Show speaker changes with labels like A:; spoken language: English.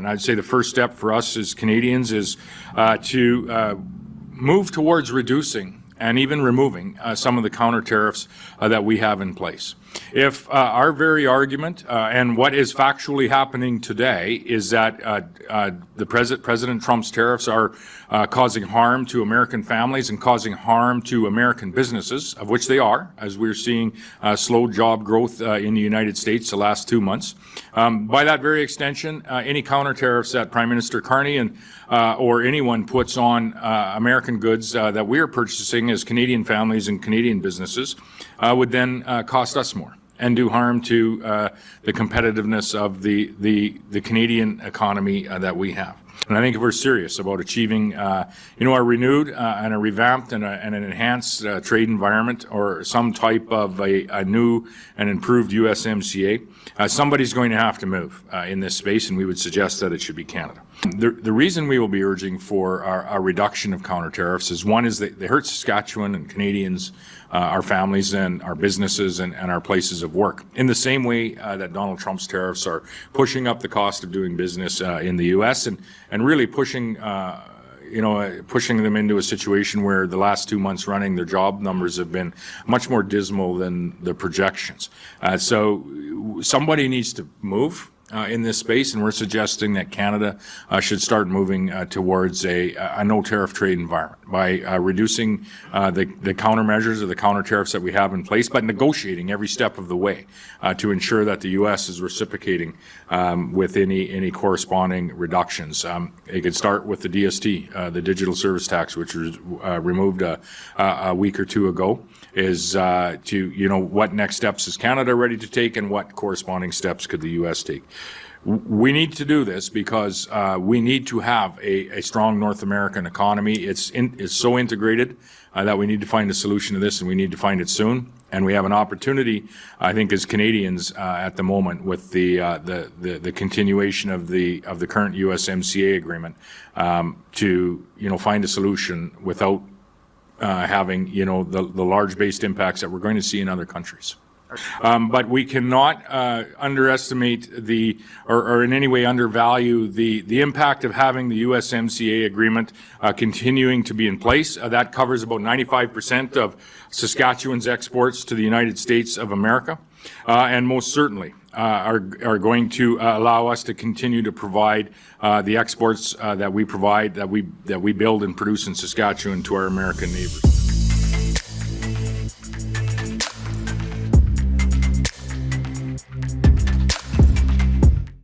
A: And I'd say the first step for us as Canadians is to move towards reducing and even removing some of the counter tariffs that we have in place. If our very argument and what is factually happening today is that President Trump's tariffs are causing harm to American families and causing harm to American businesses, of which they are, as we're seeing slow job growth in the United States the last 2 months. By that very extension, any counter tariffs that Prime Minister Carney and or anyone puts on American goods that we are purchasing as Canadian families and Canadian businesses would then cost us more and do harm to the competitiveness of the Canadian economy that we have. And I think if we're serious about achieving, our renewed and a revamped and an enhanced trade environment, or some type of a new and improved USMCA, somebody's going to have to move in this space, and we would suggest that it should be Canada. The reason we will be urging for a reduction of counter tariffs is, one, is that they hurt Saskatchewan and Canadians, our families and our businesses and our places of work, in the same way that Donald Trump's tariffs are pushing up the cost of doing business in the U.S. and really pushing them into a situation where the last 2 months running, their job numbers have been much more dismal than the projections. So somebody needs to move in this space, and we're suggesting that Canada should start moving towards a no tariff trade environment by reducing the countermeasures or the counter tariffs that we have in place, but negotiating every step of the way to ensure that the U.S. is reciprocating with any corresponding reductions. It could start with the DST, the digital service tax, which was removed a week or two ago, is what next steps is Canada ready to take, and what corresponding steps could the U.S. take. We need to do this because we need to have a strong North American economy. It's so integrated that we need to find a solution to this, and we need to find it soon. And we have an opportunity, I think, as Canadians at the moment, with the continuation of the current USMCA agreement, to find a solution without having the large-based impacts that we're going to see in other countries. But we cannot underestimate or in any way undervalue the impact of having the USMCA agreement continuing to be in place. That covers about 95% of Saskatchewan's exports to the United States of America, and most certainly are going to allow us to continue to provide the exports that we provide, that we build and produce in Saskatchewan to our American neighbors.